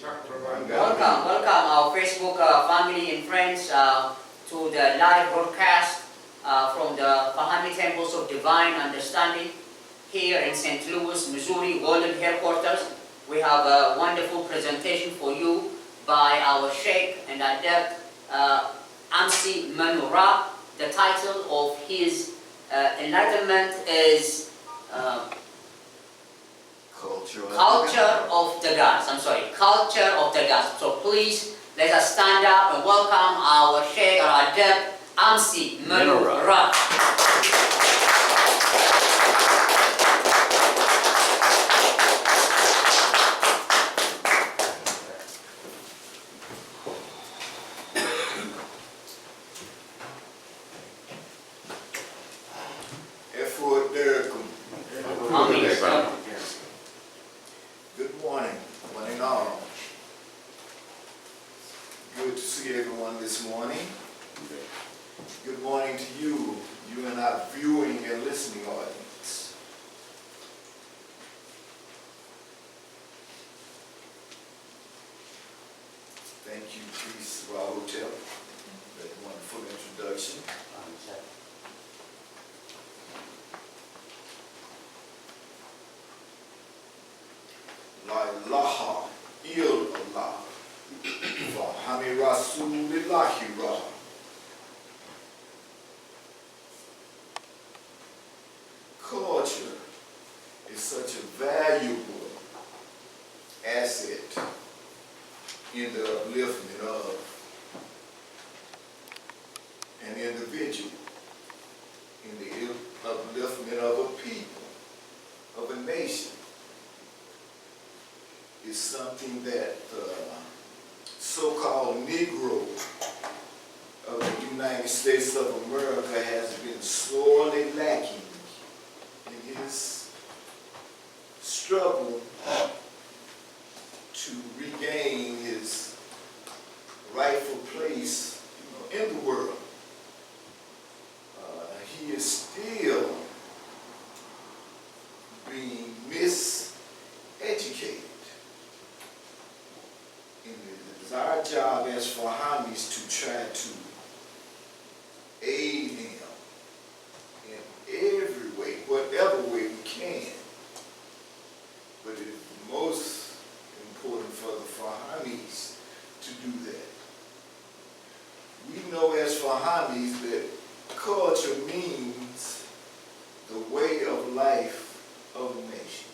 Welcome our Facebook family and friends to the live broadcast from the Fahami Temples of Divine Understanding here in St. Louis, Missouri, World Headquarters. We have a wonderful presentation for you by our Sheikh and Adept Amsi Manura. The title of his enlightenment is Culture of the Gods. Culture of the Gods. So please let us stand up and welcome our Sheikh, our Adept Amsi Manura. Good morning, one and all. Good to see everyone this morning. Good morning to you and our viewing and listening audience. Thank you, Priest Rahotep, for that wonderful introduction. La ilaha illallah, Fahami Rasulillahi Ra. Culture is such a valuable asset in the upliftment of an individual, in the upliftment of a people, of a nation. Is something that the so-called Negro of the United States of America has been sorely lacking in his struggle to regain his rightful place, in the world. He is still being miseducated. It is our job as Fahamis to try to aid him in every way, whatever way we can. But it is most important for the Fahamis to do that. We know as Fahamis that culture means the way of life of a nation.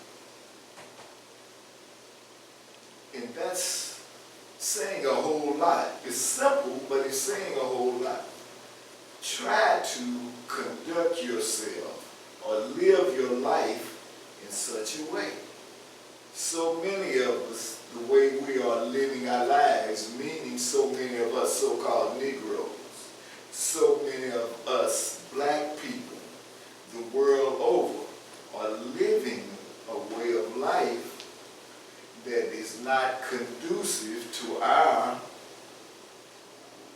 And that's saying a whole lot. It's simple, but it's saying a whole lot. Try to conduct yourself or live your life in such a way. So many of us, the way we are living our lives, meaning so many of us so-called Negroes, so many of us black people, the world over, are living a way of life that is not conducive to our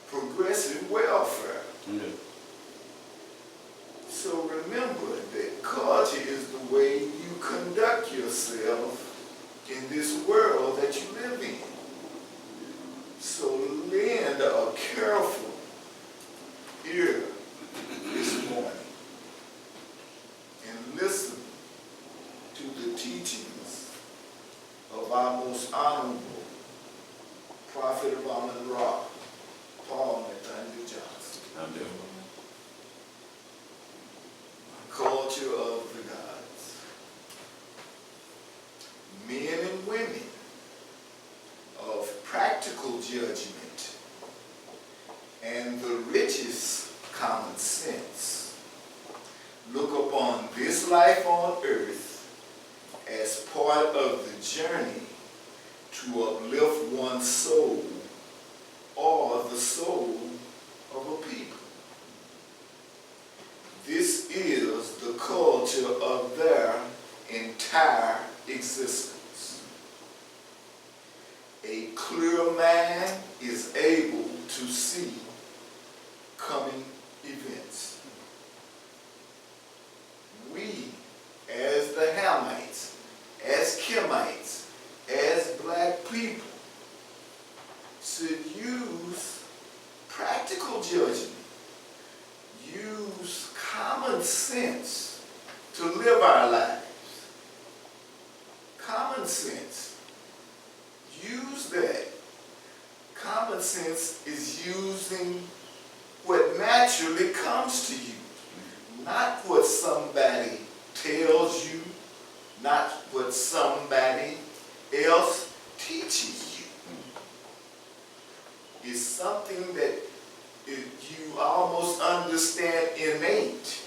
progressive welfare. So remember that culture is the way you conduct yourself in this world that you live in. So lend a careful ear this morning and listen to the teachings of our most honorable Prophet of Amun-Ra, Paul Nathaniel Johnson. Culture of the Gods. Men and women of practical judgment and the richest common sense look upon this life on earth as part of the journey to uplift one's soul or the soul of a people. This is the culture of their entire existence. A clear mind is able to see coming events. We, as the Hamites, as Kemites, as black people, that common sense is using what naturally comes to you, not what somebody tells you, not what somebody else teaches you. It's something that you almost understand innate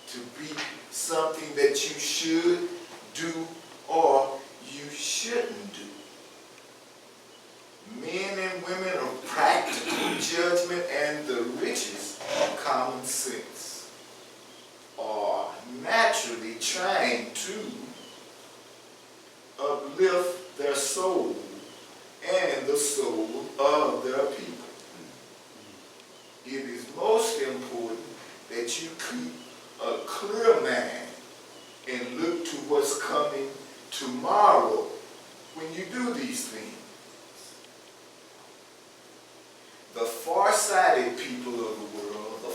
to be something that you should do or you shouldn't do. Men and women of practical judgment and the richest common sense are naturally trying to uplift their soul and the soul of their people. It is most important that you keep a clear mind and look to what's coming tomorrow when you do these things. The far-sighted people of the world, the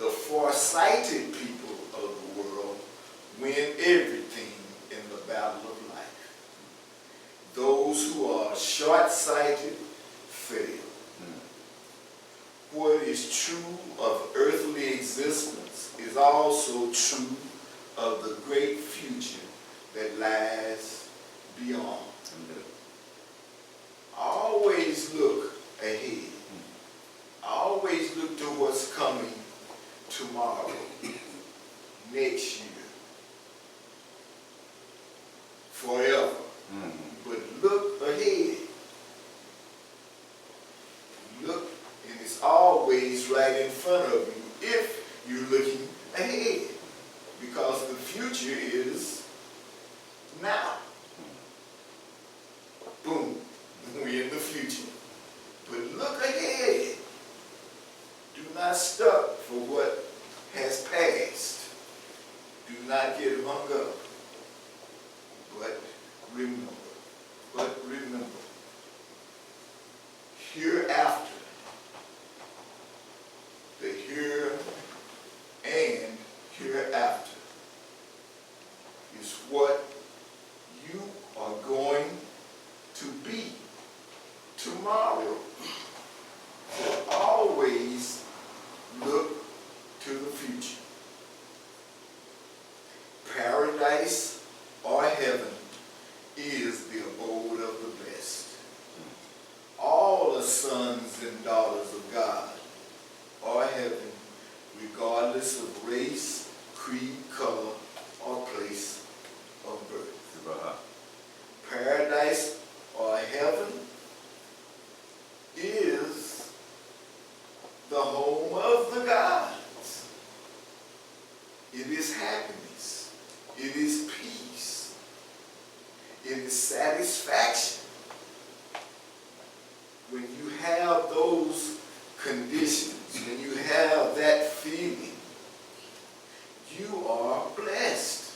far-sighted people of the world win everything in the battle of life. Those who are short-sighted fail. What is true of earthly existence is also true of the great future that lies beyond. Always look ahead. Always look to what's coming tomorrow, next year, forever. But look ahead. Look, and it's always right in front of you if you're looking ahead, because the future is now. Boom. We're in the future. But look ahead. Do not stop for what has passed. Do not get hung up. But remember. Hereafter. The here and hereafter is what you are going to be tomorrow. So always look to the future. Paradise or heaven is the abode of the blessed. All the sons and daughters of God are heaven, regardless of race, creed, color, or place of birth. Paradise or heaven is the home of the gods. It is happiness. It is peace. It is satisfaction. When you have those conditions, when you have that feeling, you are blessed.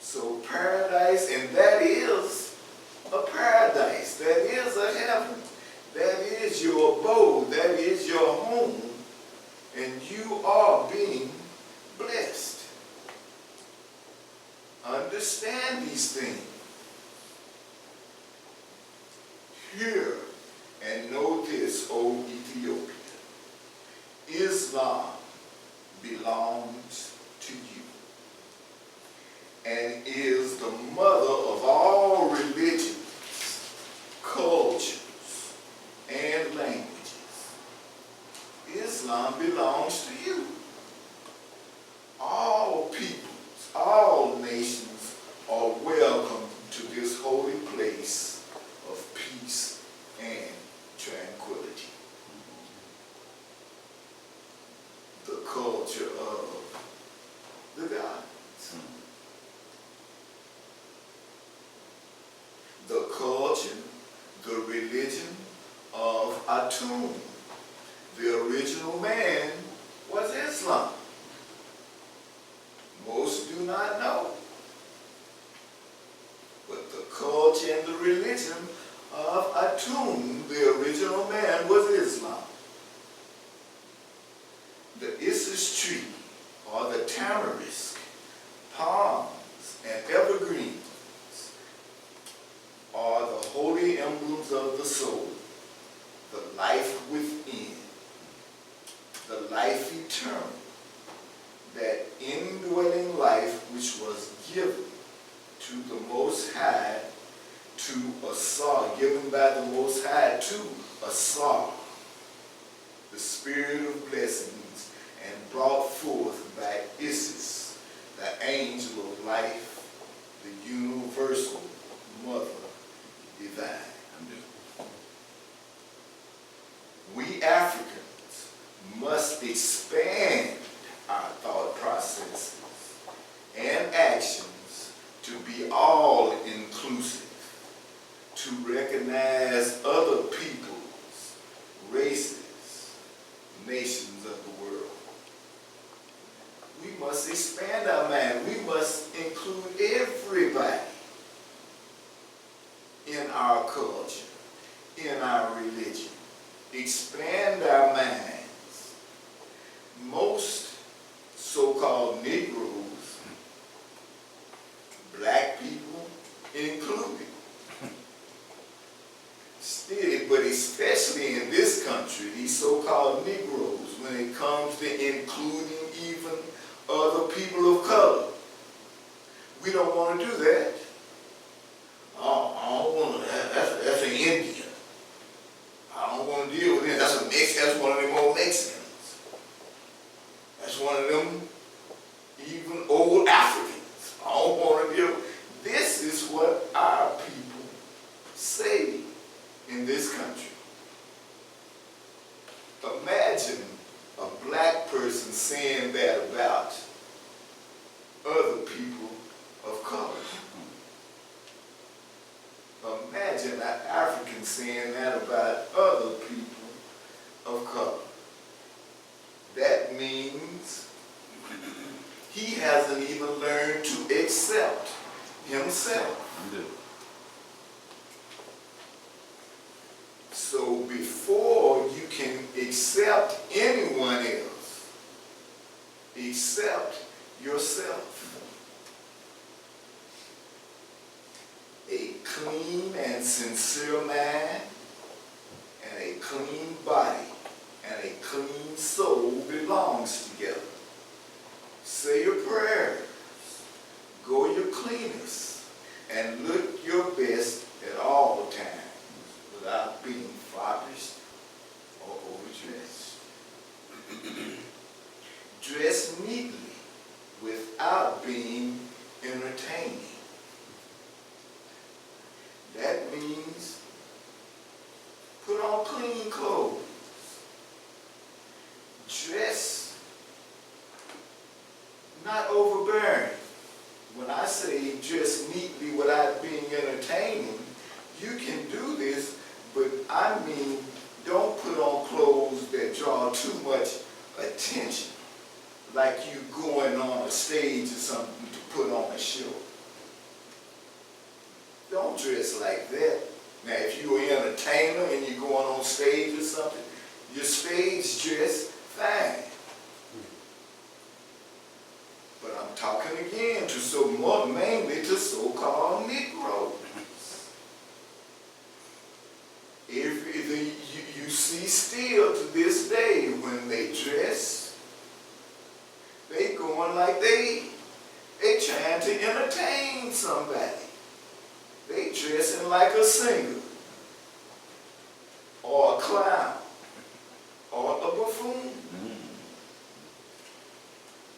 So paradise, and that is a paradise. That is a heaven. That is your abode. That is your home. And you are being blessed. Understand these things. Hear and know this, O Ethiopia. Islam belongs to you and is the mother of all religions, cultures, and languages. Islam belongs to you. All peoples, all nations are welcome to this holy place of peace and tranquility. The culture of the gods. The culture, the religion of Atum. The original man was Islam. Most do not know. But the culture and the religion of Atum, the original man, was Islam. The Isis tree, or the tamarisk, palms, and evergreens jewels of the soul, the life within, the life eternal, that indwelling life which was given to the Most High, to Asar, given by the Most High to Asar, the spirit of blessings, and brought forth by Isis, the angel of life, the universal mother divine. We Africans must expand our thought processes and actions to be all inclusive, to recognize other peoples, races, nations of the world. We must expand our mind. We must include everybody in our culture, in our religion. Expand our minds. Most so-called Negroes, black people included, still, but especially in this country, these so-called Negroes, when it comes to including even other people of color, we don't want to do that. Oh, I don't want to, that's an Indian. I don't want to deal with him. That's one of them old Mexicans. That's one of them even old Africans. I don't want to deal with. This is what our people say in this country. Imagine a black person saying that about other people of color. Imagine an African saying that about other people of color. That means he hasn't even learned to accept himself. So before you can accept anyone else, accept yourself. A clean and sincere mind, and a clean body, and a clean soul belongs together. Say your prayers, go your cleanest, and look your best at all times without being foppish or overdressed. Dress neatly without being entertaining. That means put on clean clothes. Dress not overbearing. When I say dress neatly without being entertaining, you can do this, but I mean don't put on clothes that draw too much attention, like you going on a stage or something to put on a show. Don't dress like that. Now, if you're an entertainer and you're going on stage or something, your stage dress, fine. But I'm talking again to mainly to so-called Negroes. You see still to this day when they dress, they going like they trying to entertain somebody. They dressing like a singer, or a clown, or a buffoon.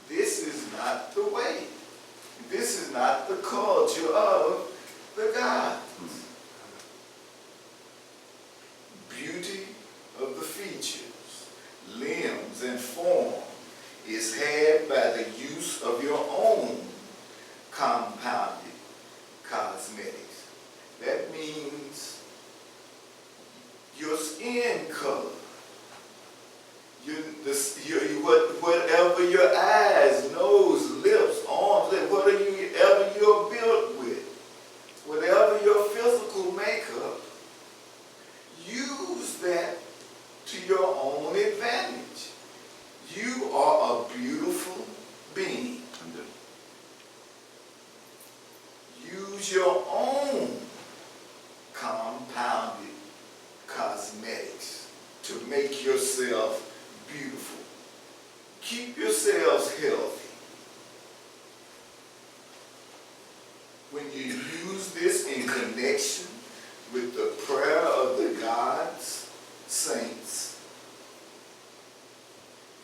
This is not the way. This is not the culture of the gods. Beauty of the features, limbs, and form is had by the use of your own compounded cosmetics. That means your skin color, whatever your eyes, nose, lips, arms, whatever you're built with, whatever your physical makeup, use that to your own advantage. You are a beautiful being. Use your own compounded to make yourself beautiful. Keep yourselves healthy. When you use this in connection with the prayer of the God's saints,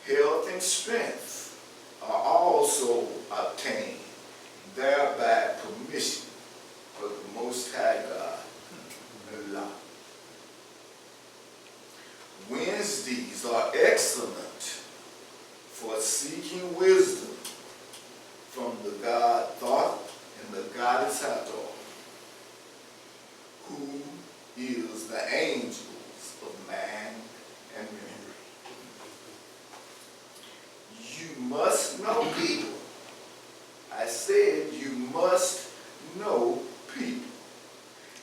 health and strength are also obtained, thereby permission of the Most High God. Allah. Wednesdays are excellent for seeking wisdom from the God Thought and the Goddess Hathor, who is the angels of man and memory. You must know people. I said you must know people,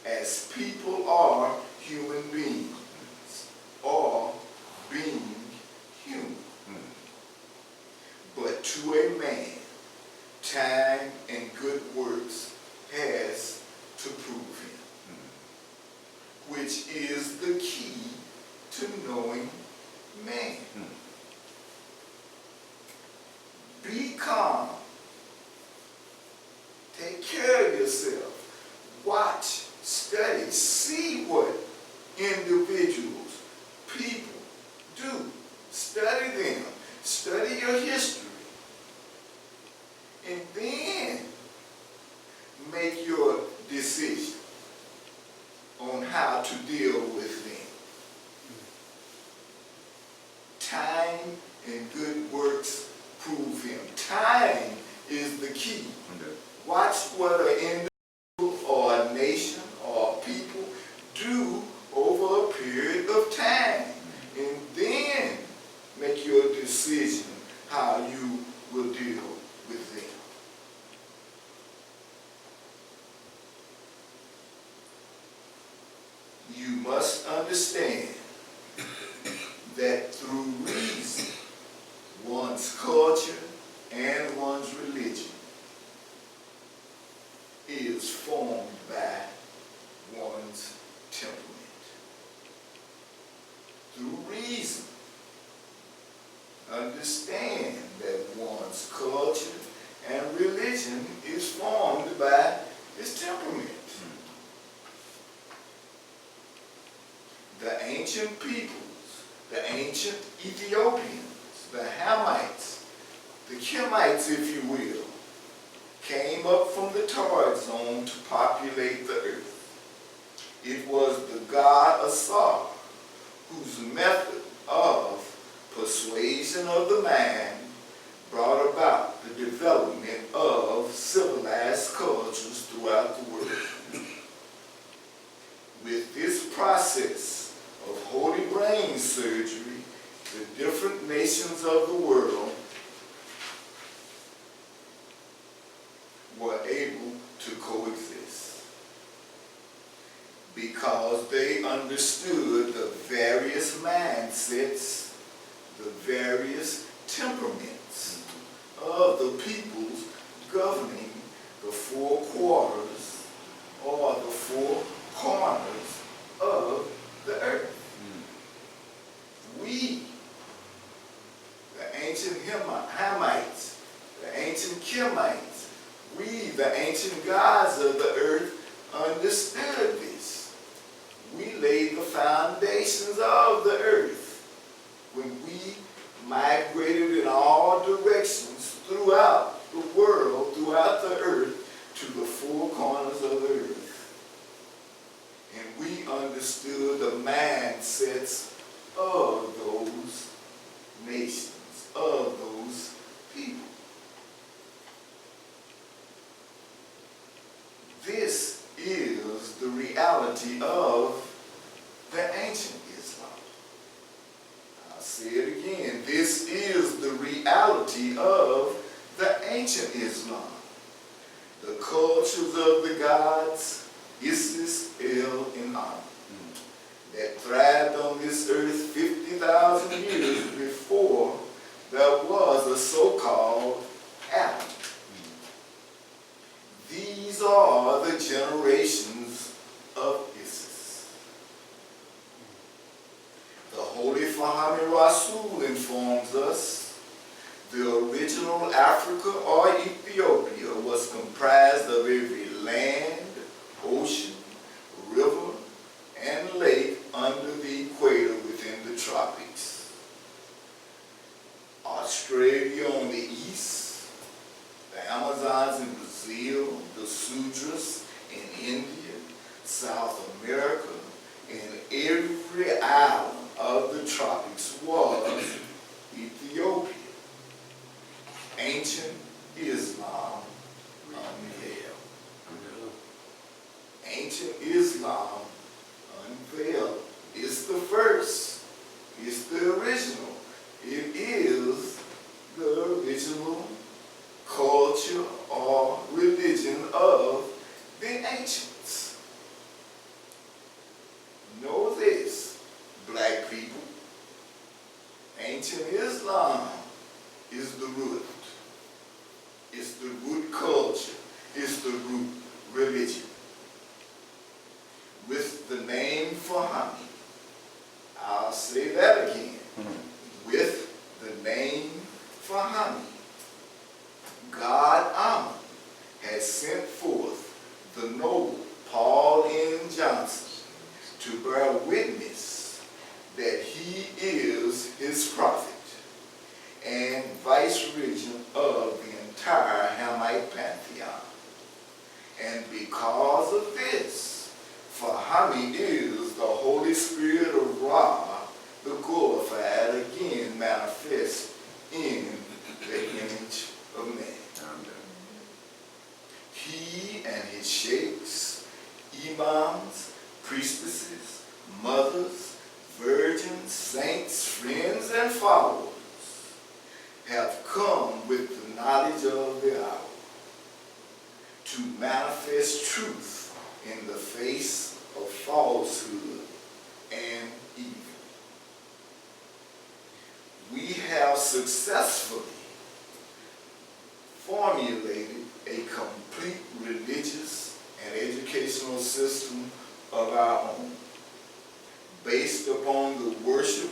as people are human beings, or being human. But to a man, time and good works has to prove him, which is the key to knowing man. Be calm. Take care of yourself. Watch, study, see what individuals, people do. Study them. Study your history. And then make your decision on how to deal with them. Time and good works prove him. Time is the key. Watch what an individual or a nation or a people do over a period of time. And then make your decision how you will deal with them. You must understand that through reason, one's culture and one's religion is formed by one's temperament. Through reason, understand that one's culture and religion is formed by his temperament. The ancient peoples, the ancient Ethiopians, the Hamites, the Kemites, if you will, came up from the torrid zone to populate the earth. It was the god Asar, whose method of persuasion of the mind brought about the development of civilized cultures throughout the world. With this process of holy brain surgery, the different nations of the world were able to coexist because they understood the various mindsets, the various temperaments of the peoples governing the four quarters or the four corners of the earth. We, the ancient Hamites, the ancient Kemites, we, the ancient gods of the earth, understood this. We laid the foundations of the earth when we migrated in all directions throughout the world, throughout the earth, to the four corners of the earth. And we understood the mindsets of those nations, of those people. This is the reality of the ancient Islam. I'll say it again. This is the reality of the ancient Islam. The cultures of the gods, Isis, El, and Am, that thrived on this earth 50,000 years before there was a so-called Adam. These are the generations of Isis. The holy Africa or Ethiopia was comprised of every land, ocean, river, and lake under the equator within the tropics. Australia on the east, the Amazons in Brazil, the Sudras in India, South America, and every island of the tropics was Ethiopia. Ancient Islam unveiled. Ancient Islam unveiled. It's the first. It's the original. It is the original culture or religion of the ancients. Know this, black people. Ancient Islam is the root. It's the root culture. It's the root religion. With the name Fahami, I'll say that again. With the name Fahami, God Amun has sent forth the noble Paul N. Johnson to bear witness that he is his prophet and vice-regent of the entire Hamite pantheon. And because of this, Fahami is the Holy Spirit of Ra, the glorified, again manifest in the image of man. He and his sheikhs, imams, priestesses, mothers, virgins, saints, friends, and followers have come with the knowledge of the hour to manifest truth in the face of falsehood and evil. We have successfully formulated a complete religious and educational system of our own, based upon the worship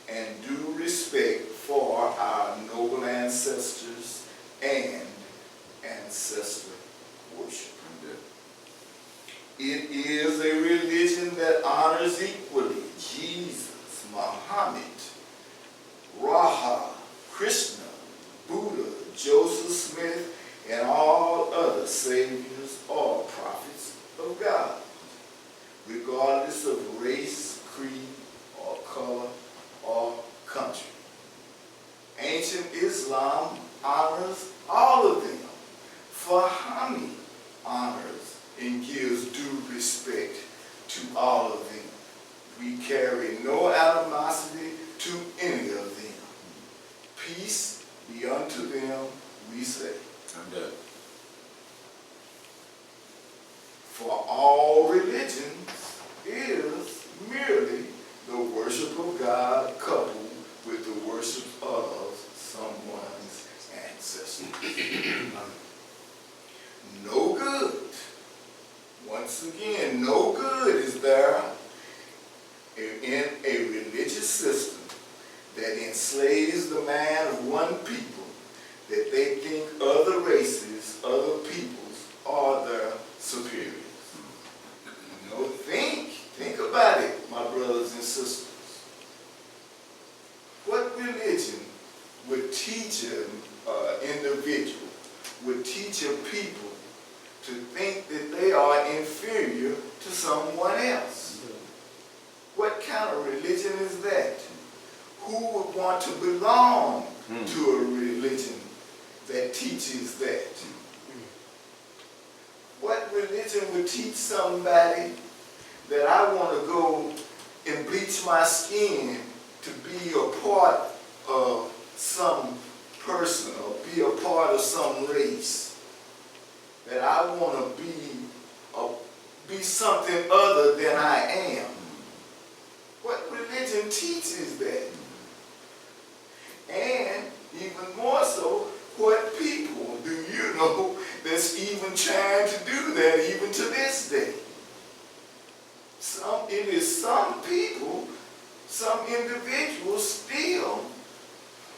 and due respect for our noble ancestors and ancestor worship. It is a religion that honors equally Jesus, Muhammad, Raha, Krishna, Buddha, Joseph Smith, and all other saviors or prophets of God, regardless of race, creed, or color, or country. Ancient Islam honors all of them. Fahami honors and gives due respect to all of them. We carry no animosity to any of them. Peace be unto them, we say. I'm done. For all religions is merely the worship of God coupled with the worship of someone's ancestors. No good, once again, no good is there in a religious system that enslaves the mind of one people, that they think other races, other peoples are their superiors. No, think about it, my brothers and sisters. What religion would teach an individual, would teach a people to think that they are inferior to someone else? What kind of religion is that? Who would want to belong to a religion that teaches that? What religion would teach somebody that I want to go and bleach my skin to be a part of some person or be a part of some race? That I want to be something other than I am? What religion teaches that? And even more so, what people do you know that's even trying to do that even to this day? It is some people, some individuals still,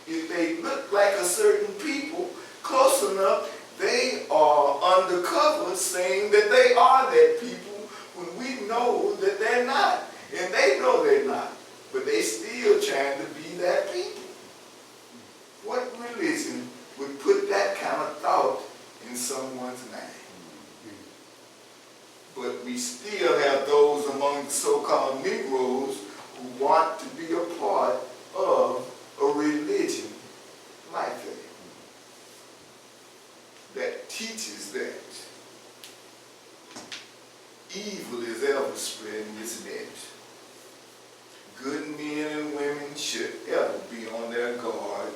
if they look like a certain people, close enough, they are undercover saying that they are that people when we know that they're not. And they know they're not. But they still trying to be that people. What religion would put that kind of thought in someone's mind? But we still have those among the so-called Negroes who want to be a part of a religion like that teaches that evil is ever spreading its net. Good men and women should ever be on their guard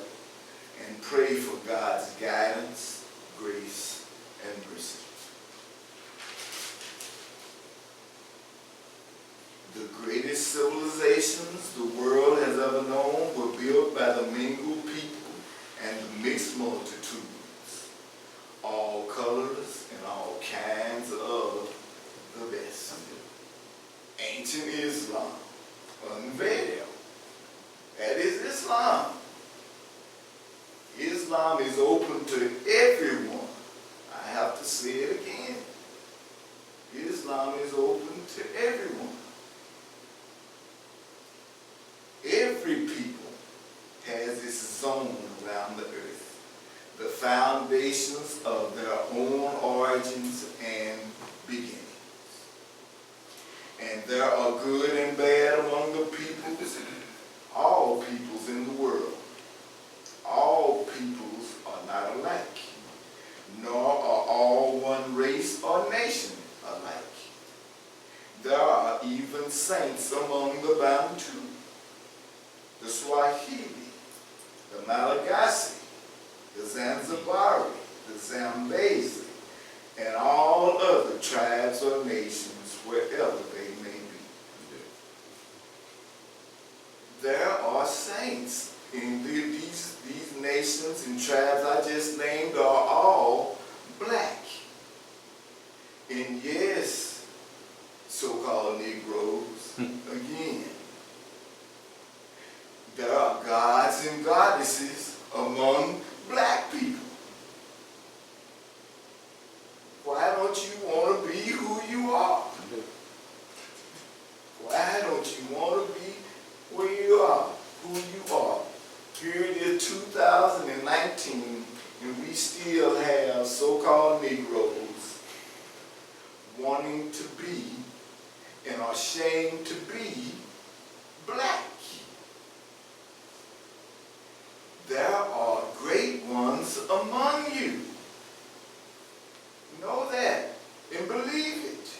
and pray for God's guidance, grace, and mercy. The greatest civilizations the world has ever known were built by the mingled people and the mixed multitudes, all colors and all kinds of the best. Ancient Islam unveiled. That is Islam. Islam is open to everyone. I have to say it again. Islam is open to everyone. Every people has its zone around the earth, the foundations of their own origins and beginnings. And there are good and bad among the peoples, all peoples in the world. All peoples are not alike, nor are all one race or nation alike. There are even saints among the Bantu, the Swahili, the Malagasy, the Zanzibari, the Zambezi, and all other tribes or nations wherever they may be. There are saints in these nations and tribes I just named are all black. And yes, so-called Negroes, again, there are gods and goddesses among black people. Why don't you want to be who you are? Why don't you want to be where you are, who you are? Here it is 2019, and we still have so-called Negroes wanting to be and are ashamed to be black. There are great ones among you. Know that and believe it.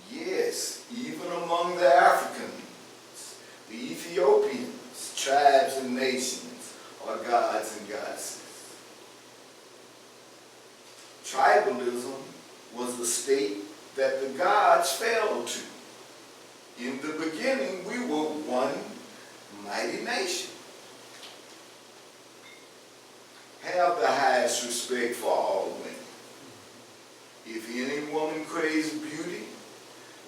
Yes, even among the Africans, the Ethiopians, tribes and nations are gods and goddesses. Tribalism was the state that the gods fell to. In the beginning, we were one mighty nation. Have the highest respect for all women. If any woman craves beauty,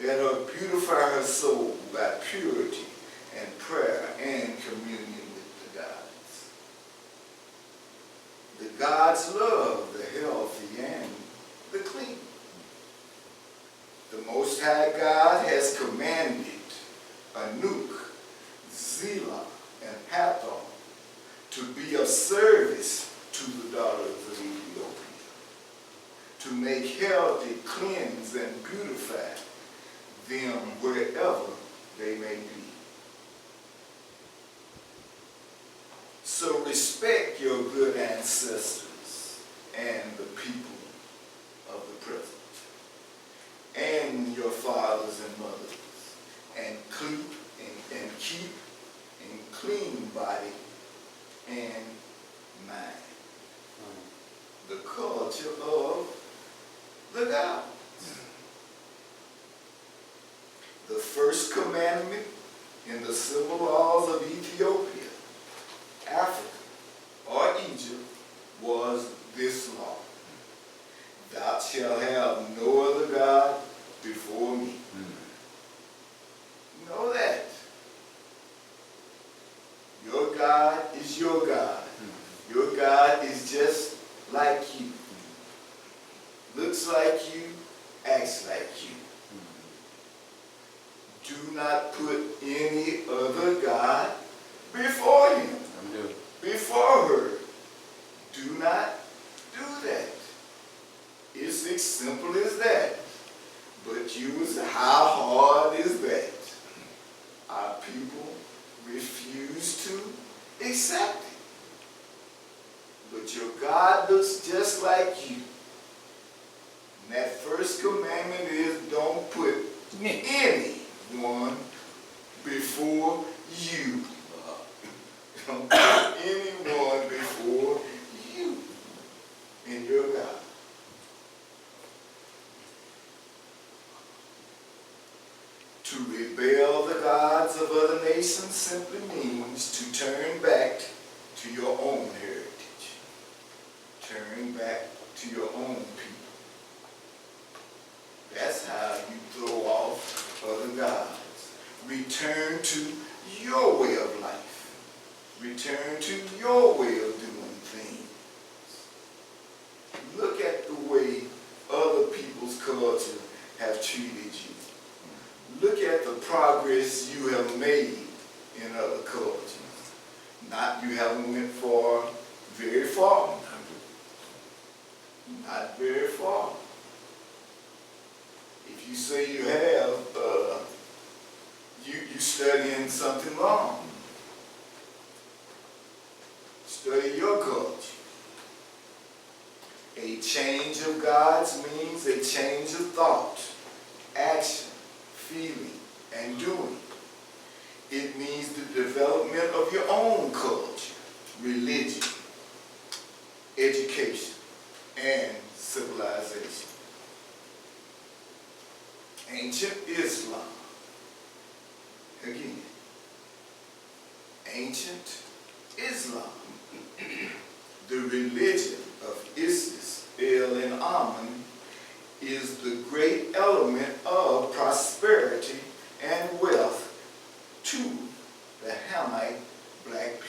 let her beautify her soul by purity and prayer and communion with the gods. The gods love the healthy and the clean. The Most High God has commanded Anunnaki, Zillah, and Hathor to be of service to the daughters of Ethiopia, to make healthy, cleanse, and beautify them wherever they may be. So respect your good ancestors and the people of the present, and your fathers and mothers, and keep in clean body and mind the culture of the gods. The first commandment in the civil laws of Ethiopia, Africa, or Egypt was this law: Thou shalt have no other God before me. Know that. you, looks like you, acts like you. Do not put any other God before him, before her. Do not do that. It's as simple as that. But you would say, how hard is that? Our people refuse to accept it. But your God looks just like you. And that first commandment is don't put anyone before you. Don't put anyone before you and your God. To rebel the gods of other nations simply means to turn back to your own heritage. Turn back to your own people. That's how you throw off other gods. Return to your way of life. Return to your way of doing things. Look at the way other people's culture have treated you. Look at the progress you have made in other cultures. Not you haven't went very far. Not very far. If you say you have, you studying something wrong. Study your culture. A change of gods means a change of thought, action, feeling, and doing. It means the development of your own culture, religion, education, and civilization. Ancient Islam. Again, ancient Islam. The religion of Isis, El and Amun, is the great element of prosperity and wealth to the Hamite black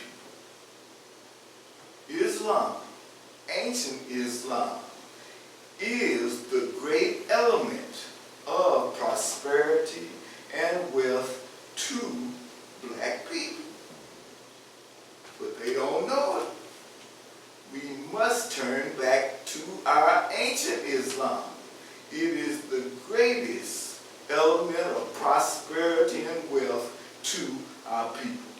people. Islam, ancient Islam, is the great element of prosperity and wealth to black people. But they don't know it. We must turn back to our ancient Islam. It is the greatest element of prosperity and wealth to our people.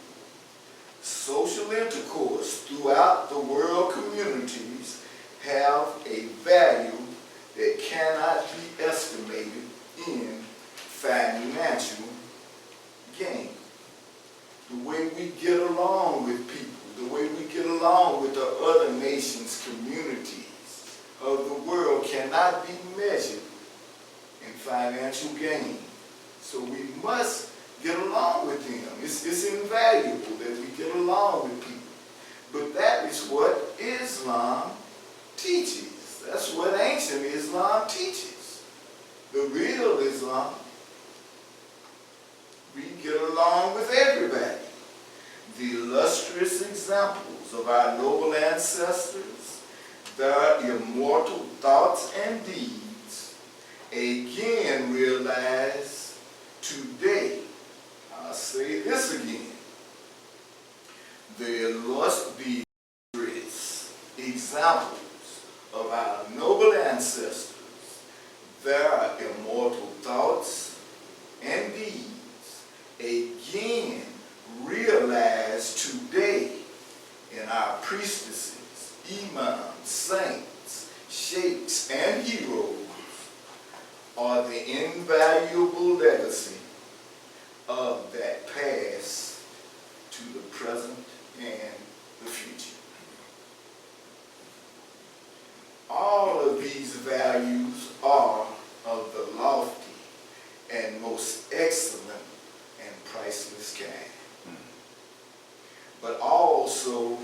Social intercourse throughout the world communities have a value that cannot be estimated in financial gain. The way we get along with people, the way we get along with the other nations, communities of the world cannot be measured in financial gain. So we must get along with them. It's invaluable that we get along with people. But that is what Islam teaches. That's what ancient Islam teaches. The real Islam, we get along with everybody. The illustrious examples of our noble ancestors, their immortal thoughts and deeds, again realize today, I'll say this again, the illustrious examples of our noble ancestors, their immortal thoughts and deeds, again realized today in our priestesses, imams, saints, sheikhs, and heroes are the invaluable legacy of that past to the present and the future. All of these values are of the lofty and most excellent and priceless kind, but also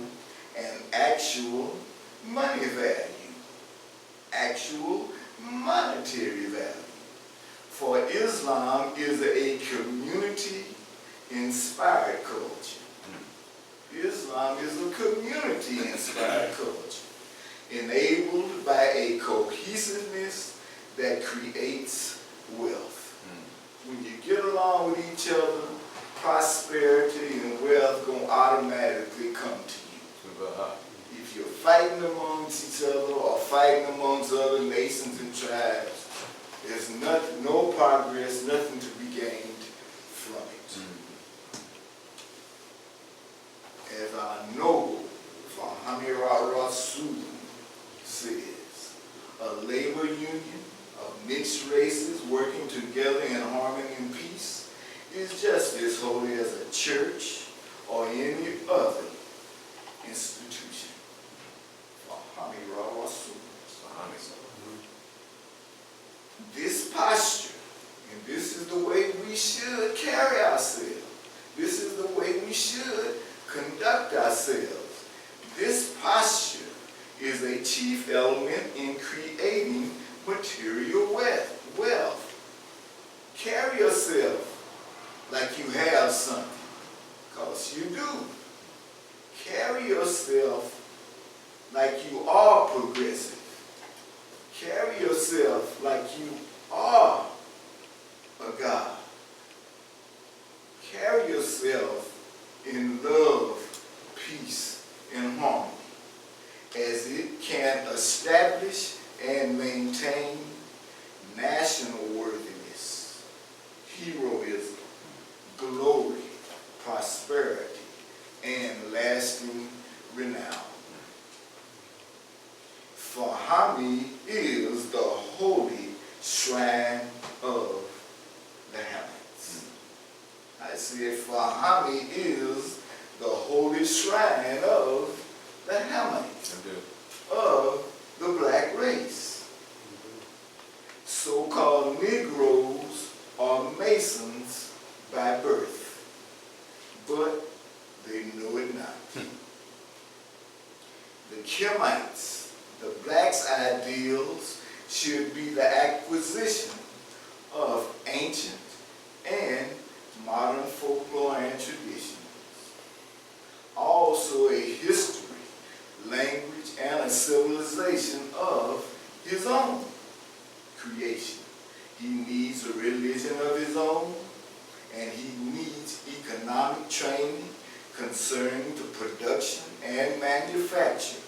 an actual money value, actual monetary value. For Islam is a community-inspired culture. Islam is a community-inspired culture. enabled by a cohesiveness that creates wealth. When you get along with each other, prosperity and wealth gonna automatically come to you. If you're fighting amongst each other or fighting amongst other nations and tribes, there's nothing, no progress, nothing to be gained from it. As our noble Fahmy Rasul says, a labor union of mixed races working together in harmony and peace is just as holy as a church or any other institution. Fahmy Rasul. This posture, and this is the way we should carry ourselves. This is the way we should conduct ourselves. This posture is a chief element in creating material wealth. Carry yourself like you have something, because you do. Carry yourself like you are progressive. Carry yourself like you are a God. Carry yourself in love, peace, and harmony, as it can establish and maintain national worthiness, heroism, glory, prosperity, and lasting renown. Fahmy is the holy shrine of the Hamites. I said Fahmy is the holy shrine of the Hamites, of the black race. So-called Negroes are Masons by birth, but they know it not. The Kemites, the blacks' ideals, should be the acquisition of ancient and modern folklore and traditions. Also a history, language, and a civilization of his own creation. He needs a religion of his own, and he needs economic training concerning the production and manufacture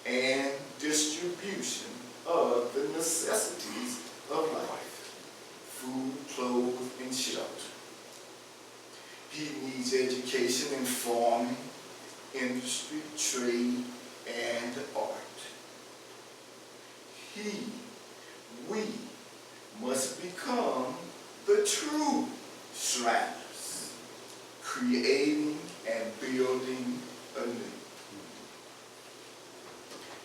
and distribution of the necessities of life: food, clothes, and shelter. He needs education in farming, industry, trade, and art. We must become the true Shriners, creating and building anew.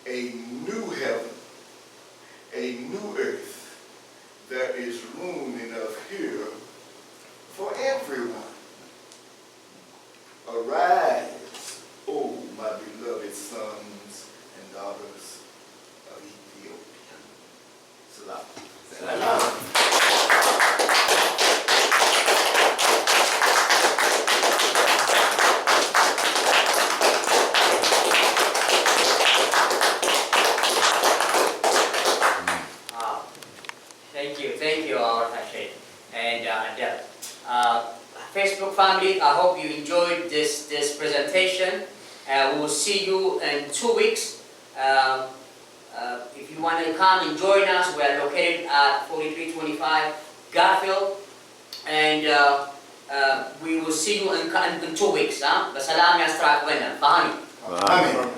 A new heaven, a new earth. There is room enough here for everyone. Arise, O my beloved sons and daughters of Ethiopia. Salam. Salam. Thank you, our Hashim and Adele. Facebook family, I hope you enjoyed this presentation. We will see you in 2 weeks. If you want to come and join us, we are located at 4325 Garfield, and we will see you in 2 weeks. Basalam ya Strak Fahmy. Amen.